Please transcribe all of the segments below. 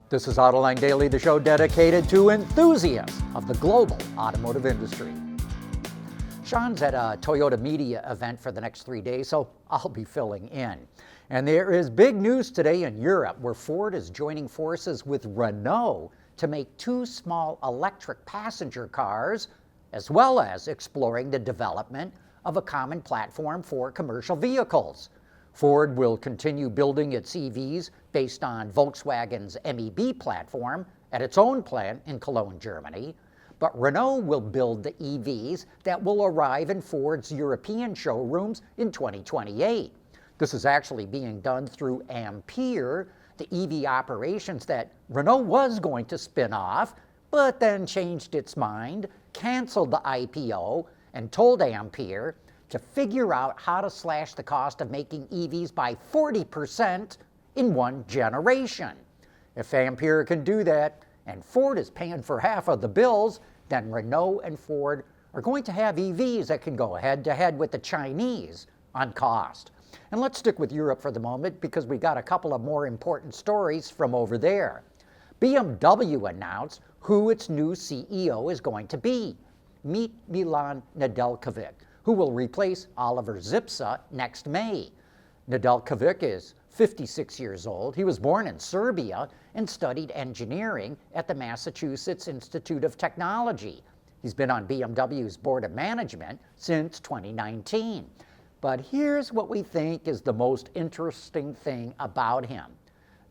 This is Autoline Daily, the show dedicated to enthusiasts of the global automotive industry. Sean's at a Toyota media event for the next 3 days, so I'll be filling in. And there is big news today in Europe where Ford is joining forces with Renault to make two small electric passenger cars, as well as exploring the development of a common platform for commercial vehicles. Ford will continue building its EVs based on Volkswagen's MEB platform at its own plant in Cologne, Germany, but Renault will build the EVs that will arrive in Ford's European showrooms in 2028. This is actually being done through Ampere, the EV operations that Renault was going to spin off, but then changed its mind, canceled the IPO, and told Ampere to figure out how to slash the cost of making EVs by 40% in one generation. If Ampere can do that, and Ford is paying for half of the bills, then Renault and Ford are going to have EVs that can go head-to-head with the Chinese on cost. And let's stick with Europe for the moment because we got a couple of more important stories from over there. BMW announced who its new CEO is going to be. Meet Milan Nedeljkovic, who will replace Oliver Zipse next May. Nedeljkovic is 56 years old. He was born in Serbia and studied engineering at the Massachusetts Institute of Technology. He's been on BMW's board of management since 2019. But here's what we think is the most interesting thing about him.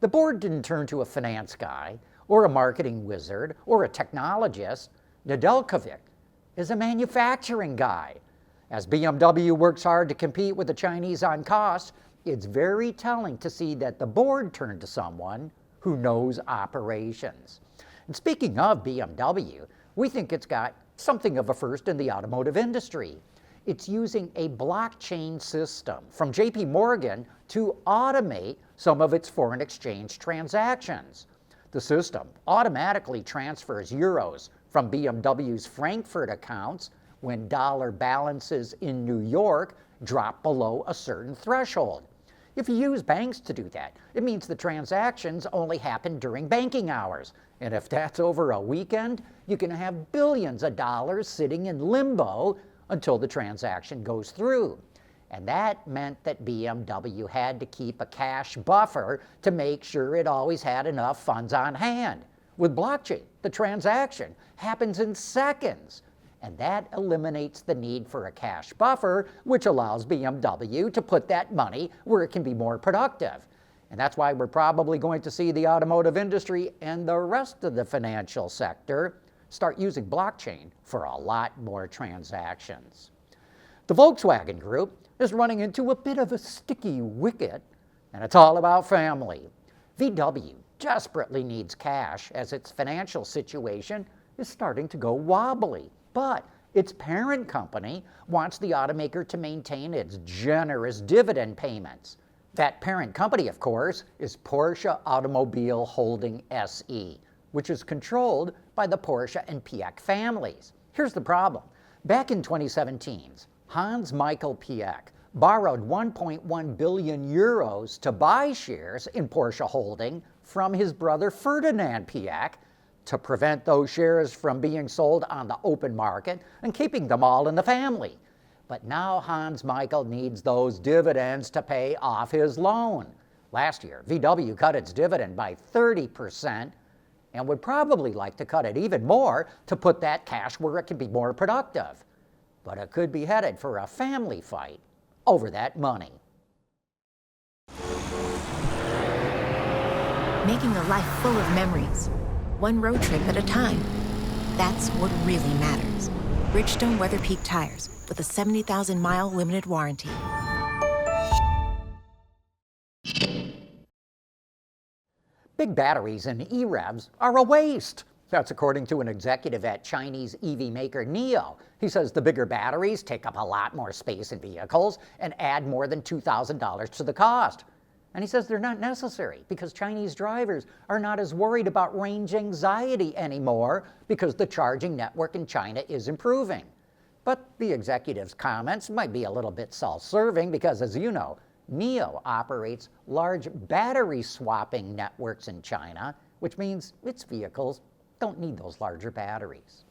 The board didn't turn to a finance guy or a marketing wizard or a technologist. Nedeljkovic is a manufacturing guy. As BMW works hard to compete with the Chinese on cost, it's very telling to see that the board turned to someone who knows operations. And speaking of BMW, we think it's got something of a first in the automotive industry. It's using a blockchain system from JP Morgan to automate some of its foreign exchange transactions. The system automatically transfers euros from BMW's Frankfurt accounts when dollar balances in New York drop below a certain threshold. If you use banks to do that, it means the transactions only happen during banking hours. And if that's over a weekend, you can have billions of dollars sitting in limbo until the transaction goes through. And that meant that BMW had to keep a cash buffer to make sure it always had enough funds on hand. With blockchain, the transaction happens in seconds. And that eliminates the need for a cash buffer, which allows BMW to put that money where it can be more productive. And that's why we're probably going to see the automotive industry and the rest of the financial sector start using blockchain for a lot more transactions. The Volkswagen Group is running into a bit of a sticky wicket, and it's all about family. VW desperately needs cash as its financial situation is starting to go wobbly. But its parent company wants the automaker to maintain its generous dividend payments. That parent company, of course, is Porsche Automobile Holding SE, which is controlled by the Porsche and Piech families. Here's the problem. Back in 2017, Hans Michael Piech borrowed 1.1 billion euros to buy shares in Porsche Holding from his brother Ferdinand Piech, to prevent those shares from being sold on the open market and keeping them all in the family. But now Hans Michael needs those dividends to pay off his loan. Last year, VW cut its dividend by 30% and would probably like to cut it even more to put that cash where it can be more productive. But it could be headed for a family fight over that money. Making a life full of memories. One road trip at a time. That's what really matters. Bridgestone Weather Peak tires with a 70,000-mile limited warranty. Big batteries in EREVs are a waste. That's according to an executive at Chinese EV maker NIO. He says the bigger batteries take up a lot more space in vehicles and add more than $2,000 to the cost. And he says they're not necessary because Chinese drivers are not as worried about range anxiety anymore because the charging network in China is improving. But the executive's comments might be a little bit self-serving because, as you know, NIO operates large battery swapping networks in China which means its vehicles don't need those larger batteries.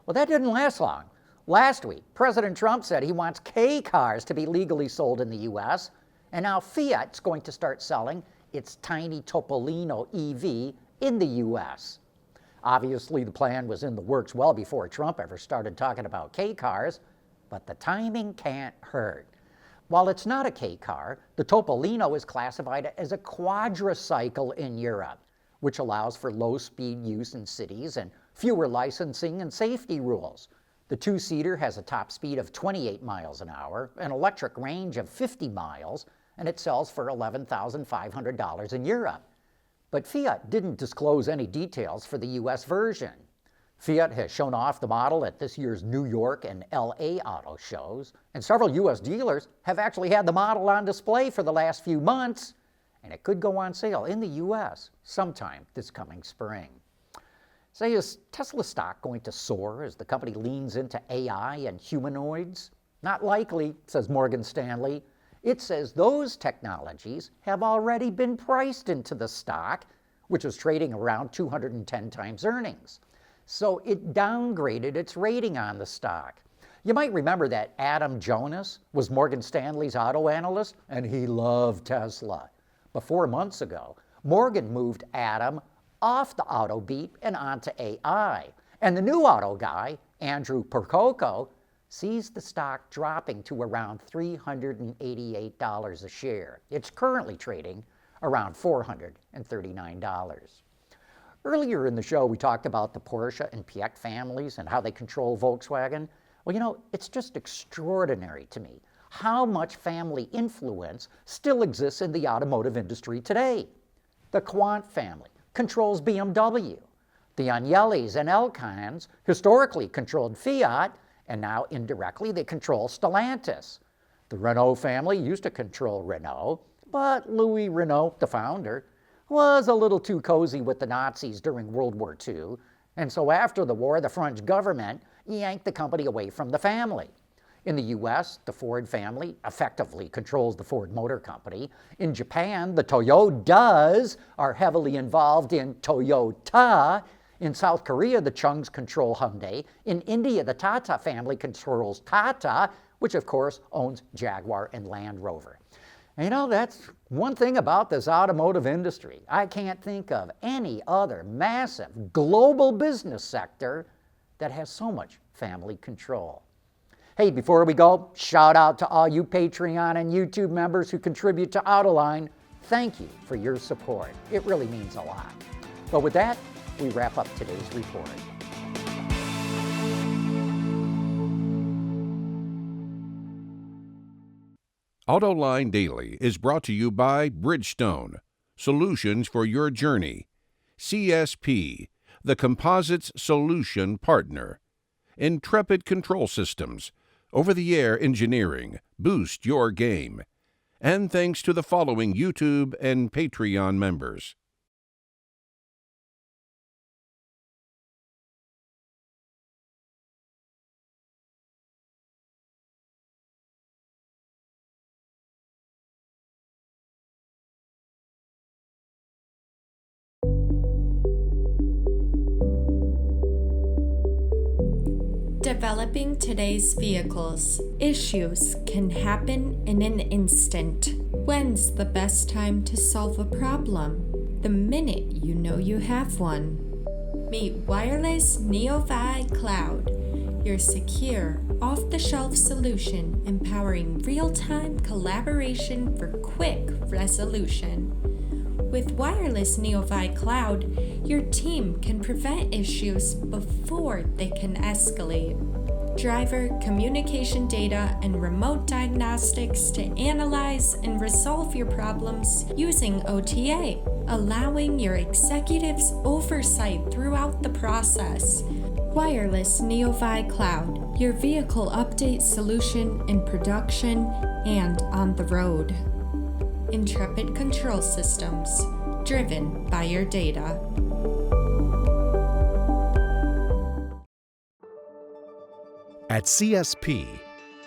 Well, that didn't last long. Last week, President Trump said he wants K cars to be legally sold in the U.S., and now Fiat's going to start selling its tiny Topolino EV in the U.S. Obviously, the plan was in the works well before Trump ever started talking about K cars, but the timing can't hurt. While it's not a K car, the Topolino is classified as a quadricycle in Europe, which allows for low-speed use in cities and fewer licensing and safety rules. The two-seater has a top speed of 28 miles an hour, an electric range of 50 miles, and it sells for $11,500 in Europe. But Fiat didn't disclose any details for the U.S. version. Fiat has shown off the model at this year's New York and L.A. auto shows, and several U.S. dealers have actually had the model on display for the last few months, and it could go on sale in the U.S. sometime this coming spring. Say, is Tesla stock going to soar as the company leans into AI and humanoids? Not likely, says Morgan Stanley. It says those technologies have already been priced into the stock, which is trading around 210 times earnings. So it downgraded its rating on the stock. You might remember that Adam Jonas was Morgan Stanley's auto analyst, and he loved Tesla. But 4 months ago, Morgan moved Adam off the auto beat and onto AI. And the new auto guy, Andrew Percoco, sees the stock dropping to around $388 a share. It's currently trading around $439. Earlier in the show, we talked about the Porsche and Piech families and how they control Volkswagen. Well, you know, it's just extraordinary to me how much family influence still exists in the automotive industry today. The Quandt family controls BMW. The Agnellis and Elkanns historically controlled Fiat, and now indirectly they control Stellantis. The Renault family used to control Renault, but Louis Renault, the founder, was a little too cozy with the Nazis during World War II, and so after the war, the French government yanked the company away from the family. In the US, the Ford family effectively controls the Ford Motor Company. In Japan, the Toyotas are heavily involved in Toyota. In South Korea, the Chungs control Hyundai. In India, the Tata family controls Tata, which of course owns Jaguar and Land Rover. And you know, that's one thing about this automotive industry. I can't think of any other massive global business sector that has so much family control. Hey, before we go, shout out to all you Patreon and YouTube members who contribute to Autoline. Thank you for your support. It really means a lot. But with that, we wrap up today's report. Autoline Daily is brought to you by Bridgestone, solutions for your journey. CSP, the composites solution partner. Intrepid Control Systems, over-the-air engineering, boost your game. And thanks to the following YouTube and Patreon members. Developing today's vehicles. Issues can happen in an instant. When's the best time to solve a problem? The minute you know you have one. Meet Wireless NeoVi Cloud, your secure, off-the-shelf solution empowering real-time collaboration for quick resolution. With Wireless NeoVi Cloud, your team can prevent issues before they can escalate. Driver communication data and remote diagnostics to analyze and resolve your problems using OTA, allowing your executives oversight throughout the process. Wireless NeoVi Cloud, your vehicle update solution in production and on the road. Intrepid Control Systems, driven by your data. At CSP,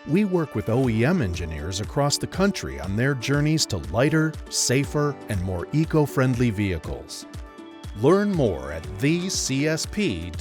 we work with OEM engineers across the country on their journeys to lighter, safer, and more eco-friendly vehicles. Learn more at thecsp.com.